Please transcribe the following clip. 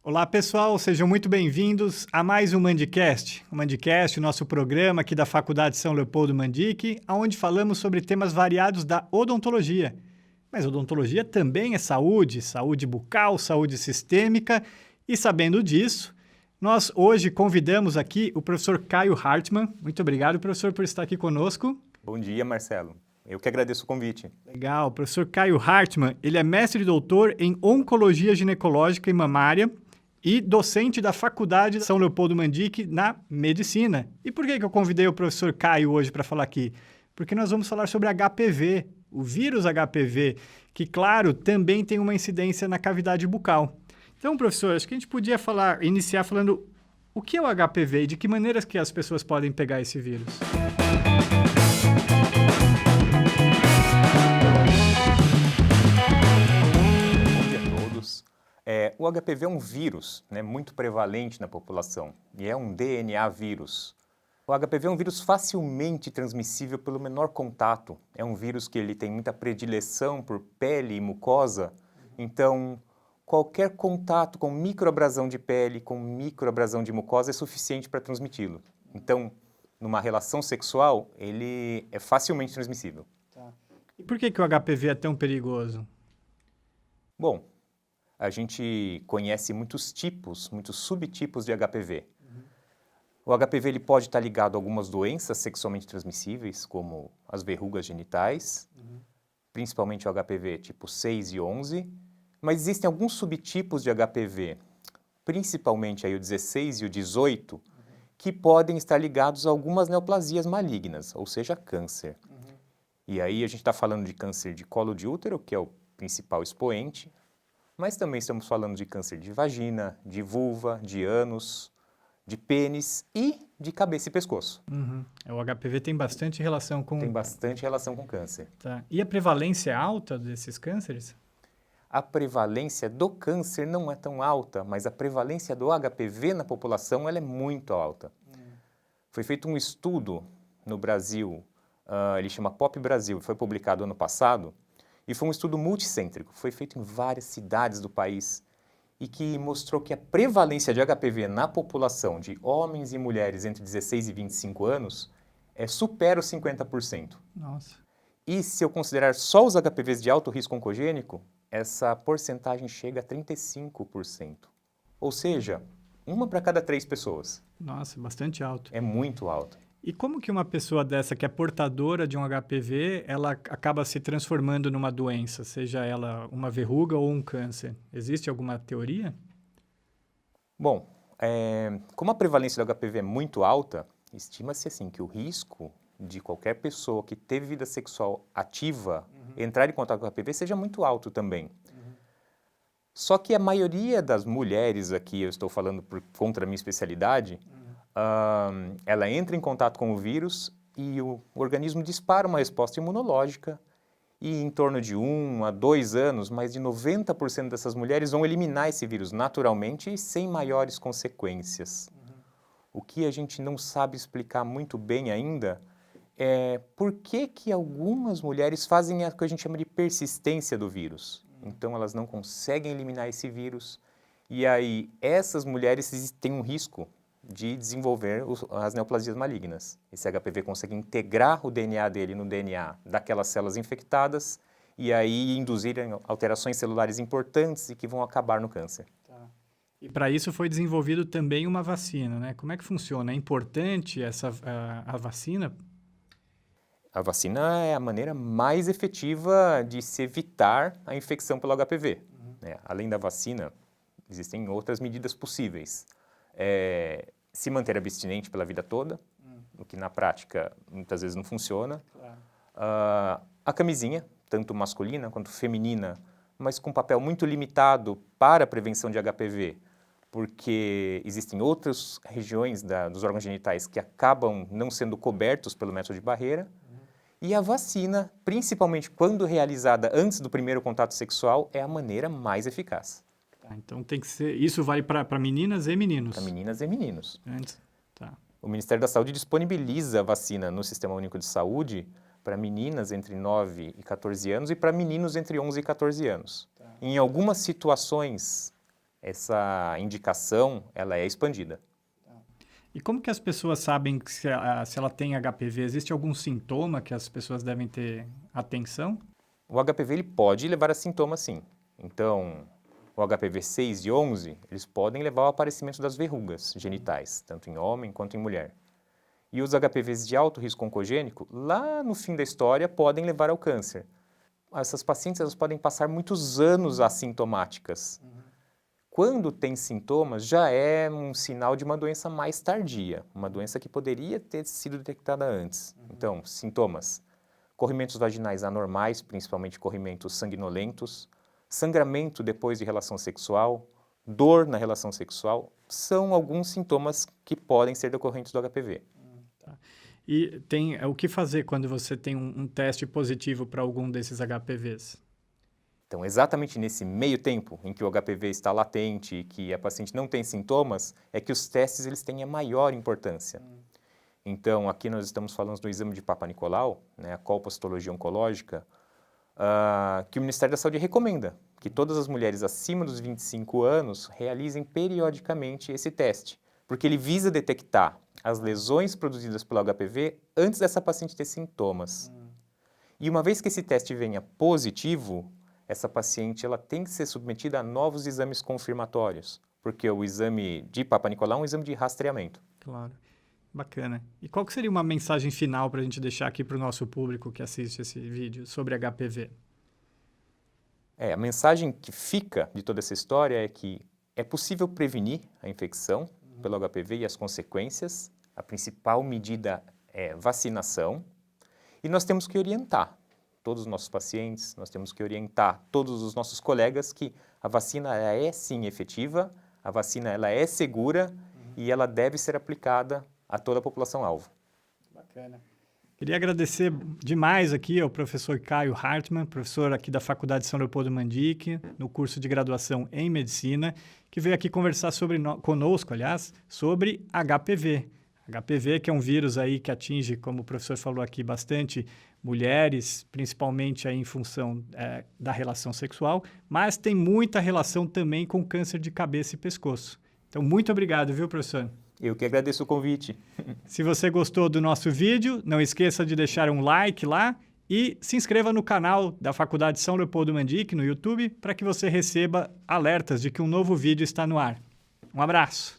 Olá pessoal, sejam muito bem-vindos a mais um Mandicast. O Mandicast, o nosso programa aqui da Faculdade São Leopoldo Mandic, onde falamos sobre temas variados da odontologia. Mas odontologia também é saúde, saúde bucal, saúde sistêmica, e sabendo disso, nós hoje convidamos aqui o professor Caio Hartmann. Muito obrigado, professor, por estar aqui conosco. Bom dia, Marcelo. Eu que agradeço o convite. Legal. O professor Caio Hartmann, ele é mestre e doutor em Oncologia Ginecológica e Mamária e docente da Faculdade São Leopoldo Mandic na Medicina. E por que eu convidei o professor Caio hoje para falar aqui? Porque nós vamos falar sobre HPV, o vírus HPV, que, claro, também tem uma incidência na cavidade bucal. Então, professor, acho que a gente podia iniciar falando o que é o HPV e de que maneiras que as pessoas podem pegar esse vírus. O HPV é um vírus, muito prevalente na população e é um DNA vírus. O HPV é um vírus facilmente transmissível pelo menor contato. É um vírus que ele tem muita predileção por pele e mucosa, então qualquer contato com microabrasão de pele, com microabrasão de mucosa é suficiente para transmiti-lo. Então, numa relação sexual, ele é facilmente transmissível. Tá. E por que o HPV é tão perigoso? Bom, a gente conhece muitos tipos, muitos subtipos de HPV. O HPV ele pode estar ligado a algumas doenças sexualmente transmissíveis, como as verrugas genitais, principalmente o HPV tipo 6 e 11, mas existem alguns subtipos de HPV, principalmente aí o 16 e o 18, que podem estar ligados a algumas neoplasias malignas, ou seja, câncer. E aí a gente está falando de câncer de colo de útero, que é o principal expoente, mas também estamos falando de câncer de vagina, de vulva, de ânus, de pênis e de cabeça e pescoço. O HPV tem bastante relação com... Tem bastante relação com câncer. Tá. E a prevalência alta desses cânceres? A prevalência do câncer não é tão alta, mas a prevalência do HPV na população ela é muito alta. Foi feito um estudo no Brasil, ele chama POP Brasil, foi publicado ano passado, e foi um estudo multicêntrico, foi feito em várias cidades do país e que mostrou que a prevalência de HPV na população de homens e mulheres entre 16 e 25 anos supera os 50%. Nossa. E se eu considerar só os HPVs de alto risco oncogênico, essa porcentagem chega a 35%. Ou seja, 1 para cada 3 pessoas. Nossa, bastante alto. É muito alto. E como que uma pessoa dessa que é portadora de um HPV, ela acaba se transformando numa doença, seja ela uma verruga ou um câncer? Existe alguma teoria? Bom, como a prevalência do HPV é muito alta, estima-se assim que o risco de qualquer pessoa que teve vida sexual ativa entrar em contato com o HPV seja muito alto também. Só que a maioria das mulheres aqui, eu estou falando por conta da minha especialidade, ela entra em contato com o vírus e o organismo dispara uma resposta imunológica e em torno de 1 a 2 anos, mais de 90% dessas mulheres vão eliminar esse vírus naturalmente e sem maiores consequências. O que a gente não sabe explicar muito bem ainda é por que algumas mulheres fazem o que a gente chama de persistência do vírus. Então elas não conseguem eliminar esse vírus e aí essas mulheres têm um risco de desenvolver as neoplasias malignas. Esse HPV consegue integrar o DNA dele no DNA daquelas células infectadas e aí induzirem alterações celulares importantes e que vão acabar no câncer. Tá. E para isso foi desenvolvido também uma vacina, né? Como é que funciona? É importante a vacina? A vacina é a maneira mais efetiva de se evitar a infecção pelo HPV. Além da vacina, existem outras medidas possíveis. Se manter abstinente pela vida toda, o que na prática muitas vezes não funciona. Claro. A camisinha, tanto masculina quanto feminina, mas com papel muito limitado para a prevenção de HPV, porque existem outras regiões dos órgãos genitais que acabam não sendo cobertos pelo método de barreira. E a vacina, principalmente quando realizada antes do primeiro contato sexual, é a maneira mais eficaz. Então tem que ser. Isso vale para meninas e meninos? Para meninas e meninos. Antes. Tá. O Ministério da Saúde disponibiliza a vacina no Sistema Único de Saúde para meninas entre 9 e 14 anos e para meninos entre 11 e 14 anos. Tá. Em algumas situações essa indicação ela é expandida. E como que as pessoas sabem que se ela tem HPV? Existe algum sintoma que as pessoas devem ter atenção? O HPV ele pode levar a sintomas, sim. Então, o HPV 6 e 11, eles podem levar ao aparecimento das verrugas genitais, tanto em homem quanto em mulher. E os HPVs de alto risco oncogênico, lá no fim da história, podem levar ao câncer. Essas pacientes elas podem passar muitos anos assintomáticas. Quando tem sintomas, já é um sinal de uma doença mais tardia, uma doença que poderia ter sido detectada antes. Então, sintomas: corrimentos vaginais anormais, principalmente corrimentos sanguinolentos, sangramento depois de relação sexual, dor na relação sexual, são alguns sintomas que podem ser decorrentes do HPV. E o que fazer quando você tem um teste positivo para algum desses HPVs? Então, exatamente nesse meio tempo em que o HPV está latente e que a paciente não tem sintomas, é que os testes eles têm a maior importância. Então, aqui nós estamos falando do exame de Papa Nicolau, né, a colpocitologia oncológica, que o Ministério da Saúde recomenda que todas as mulheres acima dos 25 anos realizem periodicamente esse teste, porque ele visa detectar as lesões produzidas pelo HPV antes dessa paciente ter sintomas. E uma vez que esse teste venha positivo, essa paciente ela tem que ser submetida a novos exames confirmatórios, porque o exame de Papa Nicolau é um exame de rastreamento. Claro. Bacana. E qual que seria uma mensagem final para a gente deixar aqui para o nosso público que assiste esse vídeo sobre HPV? A mensagem que fica de toda essa história é que é possível prevenir a infecção pelo HPV e as consequências. A principal medida é vacinação. E nós temos que orientar todos os nossos pacientes, nós temos que orientar todos os nossos colegas que a vacina ela é sim efetiva, a vacina ela é segura e ela deve ser aplicada a toda a população-alvo. Bacana. Queria agradecer demais aqui ao professor Caio Hartmann, professor aqui da Faculdade São Leopoldo Mandic, no curso de graduação em Medicina, que veio aqui conversar conosco, sobre HPV. HPV, que é um vírus aí que atinge, como o professor falou aqui, bastante mulheres, principalmente aí em função da relação sexual, mas tem muita relação também com câncer de cabeça e pescoço. Então, muito obrigado, viu, professor? Eu que agradeço o convite. Se você gostou do nosso vídeo, não esqueça de deixar um like lá e se inscreva no canal da Faculdade São Leopoldo Mandic no YouTube para que você receba alertas de que um novo vídeo está no ar. Um abraço!